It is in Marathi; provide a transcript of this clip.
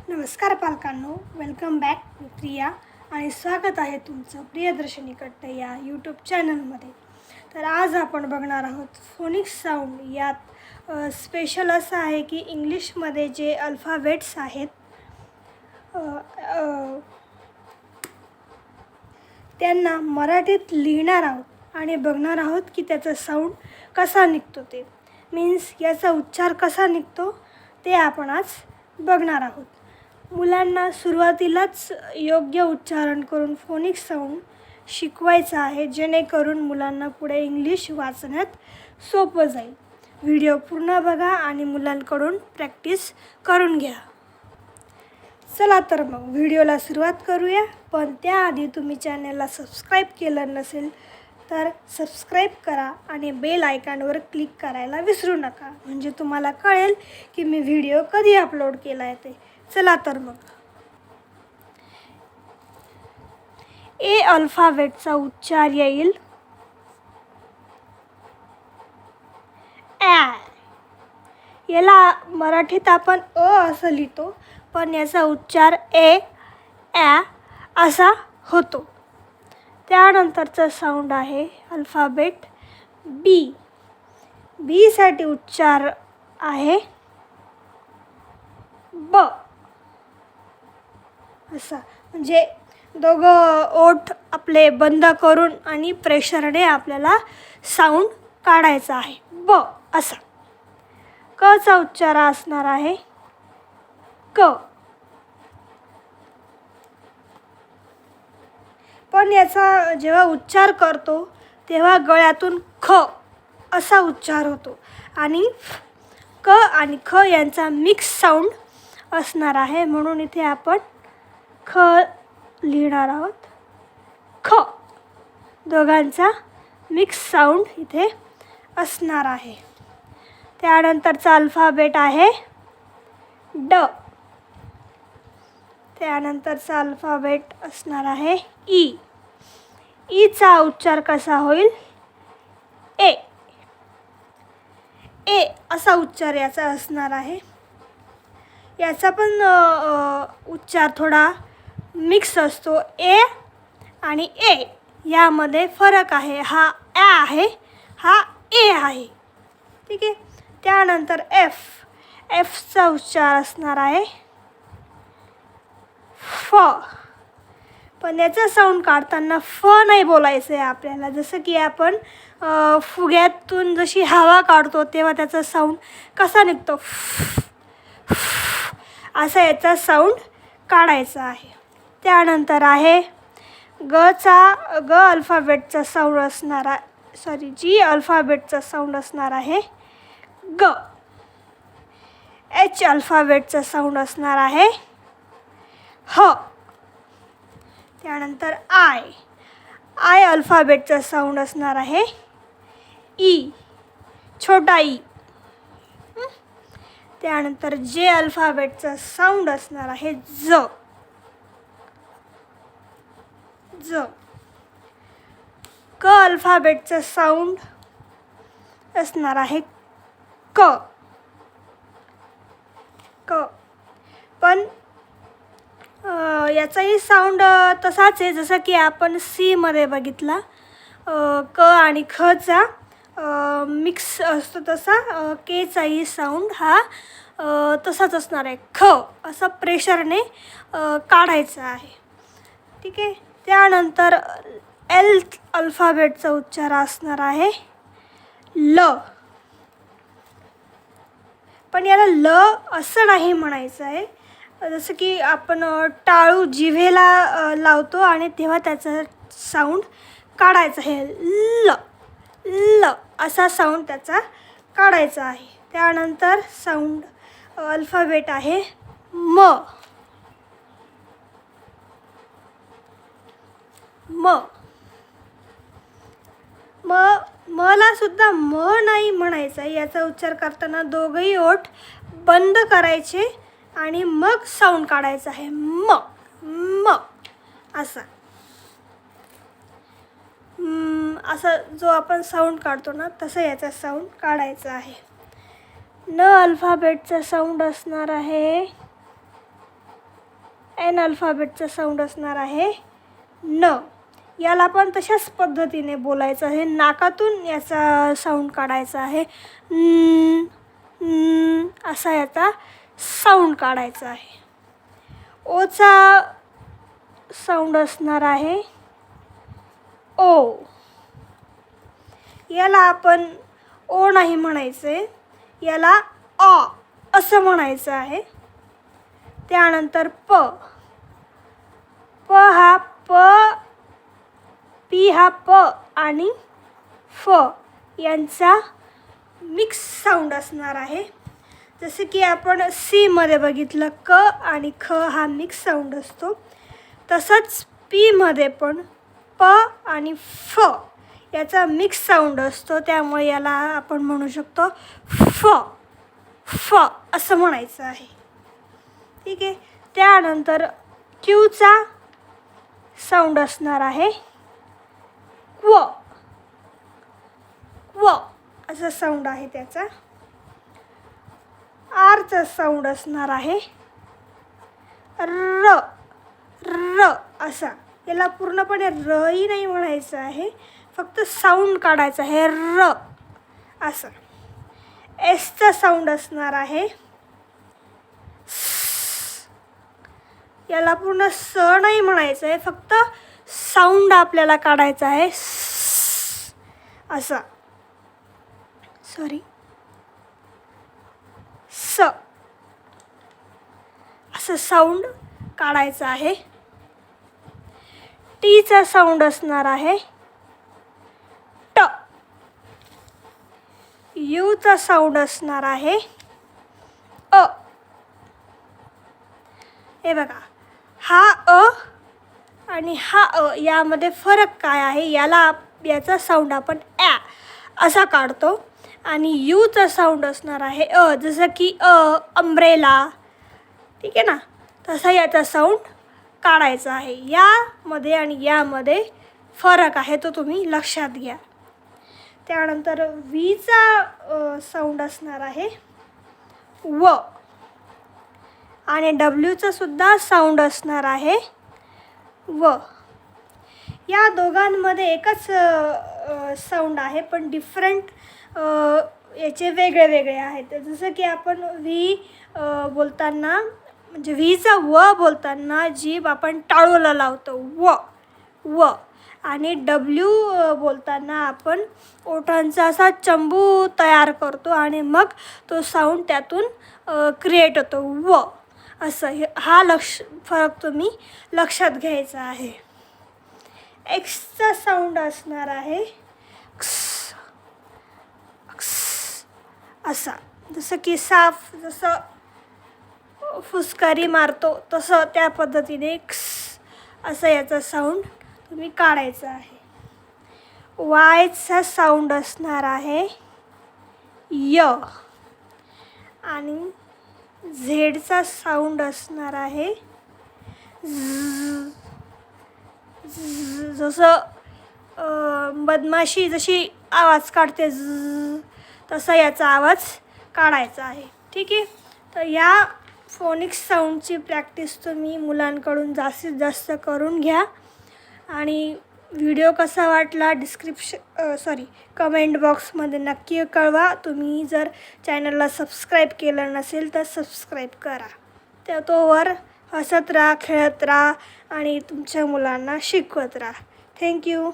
नमस्कार पालकांनो, वेलकम बॅक मी प्रिया आणि स्वागत आहे तुमचं प्रियदर्शनी कट्टे या यूट्यूब चॅनलमध्ये. तर आज आपण बघणार आहोत फोनिक्स साऊंड. यात स्पेशल असं आहे की इंग्लिशमध्ये जे अल्फाबेट्स आहेत त्यांना मराठीत लिहिणार आहोत आणि बघणार आहोत की त्याचा साऊंड कसा निघतो, ते मीन्स याचा उच्चार कसा निघतो ते आपण आज बघणार आहोत. मुलांना सुरुवातीलाच योग्य उच्चारण करून फोनिक्स साऊंड शिकवायचं आहे, जेणेकरून मुलांना पुढे इंग्लिश वाचण्यात सोपं जाईल. व्हिडिओ पूर्ण बघा आणि मुलांकडून प्रॅक्टिस करून घ्या. चला तर मग व्हिडिओला सुरुवात करूया. पण त्याआधी तुम्ही चॅनलला सबस्क्राईब केलं नसेल तर सबस्क्राईब करा आणि बेल आयकॉनवर क्लिक करायला विसरू नका, म्हणजे तुम्हाला कळेल की मी व्हिडिओ कधी अपलोड केला आहे ते. चला तर मग ए अल्फाबेटचा उच्चार येईल ॲ. याला मराठीत आपण अ असं लिहितो, पण याचा उच्चार ए ॲ असा होतो. त्यानंतरचा साऊंड आहे अल्फाबेट बी. बीसाठी उच्चार आहे ब असा, म्हणजे दोघं ओठ आपले बंद करून आणि प्रेशरने आपल्याला साऊंड काढायचा आहे ब असा. कचा उच्चार असणार आहे क. पण याचा जेव्हा उच्चार करतो तेव्हा गळ्यातून ख असा उच्चार होतो आणि क आणि ख यांचा मिक्स साऊंड असणार आहे, म्हणून इथे आपण ख लिहिणार आहोत. ख दोघांचा मिक्स साऊंड इथे असणार आहे. त्यानंतरचा अल्फाबेट आहे ड. त्यानंतरचा अल्फाबेट असणार आहे ई. ईचा उच्चार कसा होईल ए. ए असा उच्चार याचा असणार आहे. याचा पण उच्चार थोडा मिक्स असतो. ए आणि ए यामध्ये फरक आहे. हा ॲ आहे, हा ए आहे. ठीक आहे. त्यानंतर एफ. एफचा उच्चार असणार आहे फ. पण याचा साऊंड काढताना फ नाही बोलायचं आहे आपल्याला. जसं की आपण फुग्यातून जशी हवा काढतो तेव्हा त्याचा साऊंड कसा निघतो असा याचा साऊंड काढायचा आहे. त्यानंतर आहे ग अल्फाबेटचा साऊंड असणारा जी अल्फाबेटचा साऊंड असणार आहे ग. एच अल्फाबेटचा साऊंड असणार आहे ह. त्यानंतर आय अल्फाबेटचा साऊंड असणार आहे ई, छोटा ई. त्यानंतर जे अल्फाबेटचा साऊंड असणार आहे ज. क अल्फाबेटचा साऊंड असणार आहे क. पण याचाही साऊंड तसाच आहे जसं की आपण सीमध्ये बघितला. क आणि खचा मिक्स असतो तसा केचाही साऊंड हा तसाच असणार आहे. ख असं प्रेशरने काढायचं आहे. ठीक आहे. त्यानंतर एल अल्फाबेटचा उच्चार असणार आहे ल. पण याला ल असं नाही म्हणायचं आहे. जसं की आपण टाळू जिभेला लावतो आणि तेव्हा त्याचा साऊंड काढायचा आहे. ल ल असा साऊंड त्याचा काढायचा आहे. त्यानंतर साऊंड अल्फाबेट आहे म. मला सुद्धा म नाही म्हणायचं आहे. याचा उच्चार करताना दोघंही ओठ बंद करायचे आणि मग साऊंड काढायचा आहे म असा. असा जो आपण साऊंड काढतो ना तसं याचा साऊंड काढायचा आहे. न अल्फाबेटचा साऊंड असणार आहे एन अल्फाबेटचा साऊंड असणार आहे न. याला पण तशाच पद्धतीने बोलायचं आहे. नाकातून याचा साऊंड काढायचा आहे. असा याचा साऊंड काढायचा आहे. ओचा साऊंड असणार आहे ओ. याला आपण ओ नाही म्हणायचं आहे, याला अ असं म्हणायचं आहे. त्यानंतर प. प हा प, पी हा प आणि फ यांचा मिक्स साऊंड असणार आहे. जसे की आपण सीमध्ये बघितलं क आणि ख हा मिक्स साऊंड असतो, तसंच पीमध्ये पण प आणि फ याचा मिक्स साऊंड असतो. त्यामुळे याला आपण म्हणू शकतो फ. फ असं म्हणायचं आहे. ठीक आहे. त्यानंतर क्यूचा साऊंड असणार आहे क्व. क्व असा साऊंड आहे त्याचा. आरचा साऊंड असणार आहे र. र असा. याला पूर्णपणे रही नाही म्हणायचं आहे, फक्त साऊंड काढायचं आहे र असं. एसचा साऊंड असणार आहे स. याला पूर्ण स नाही म्हणायचं आहे, फक्त साऊंड आपल्याला काढायचा आहे स असा. स असं साऊंड काढायचं आहे. टीचा साऊंड असणार आहे ट. यूचा साऊंड असणार आहे अ. हे बघा, हा अ आणि हा अ यामध्ये फरक काय आहे, याचा साऊंड आपण ॲ असा काढतो. आणि यूचा साऊंड असणार आहे अ. जसं की अम्ब्रेला. ठीक आहे ना, तसा याचा साऊंड काढायचा आहे. यामध्ये आणि यामध्ये फरक आहे, तो तुम्ही लक्षात घ्या. त्यानंतर व्हीचा साऊंड असणार आहे व. आणि डब्ल्यूचा सुद्धा साऊंड असणार आहे व. या दोघांमध्ये एकच साऊंड आहे, पण डिफरंट याचे वेगळे वेगळे आहेत. जसं की आपण व्ही बोलताना, म्हणजे व्हीचा व बोलताना जीभ आपण टाळूला लावतो व व. आणि डब्ल्यू बोलताना आपण ओठांचा असा चंबू तयार करतो आणि मग तो साऊंड त्यातून क्रिएट होतो व असं. हा फरक तुम्ही लक्षात घ्यायचा आहे. एक्सचा साऊंड असणार आहे क्स. क्स असा. जसं की साफ जसं फुसकारी मारतो तसं त्या पद्धतीने क्स असं याचा साऊंड तुम्ही काढायचा आहे. वायचा साऊंड असणार आहे य. आणि झेडचा साऊंड असणार आहे झ. जसं मधमाशी जशी आवाज काढते झ, तसा याचा आवाज काढायचा आहे. ठीक आहे. तर या फोनिक्स साऊंडची प्रॅक्टिस तुम्ही मुलांकडून जास्तीत जास्त करून घ्या. आणि व्हिडिओ कसा वाटला कमेंट बॉक्समध्ये नक्की कळवा. तुम्ही जर चॅनलला सबस्क्राईब केलं नसेल तर सबस्क्राईब करा. तर तोवर हसत राहा, खेळत राहा आणि तुमच्या मुलांना शिकवत राहा. थँक्यू.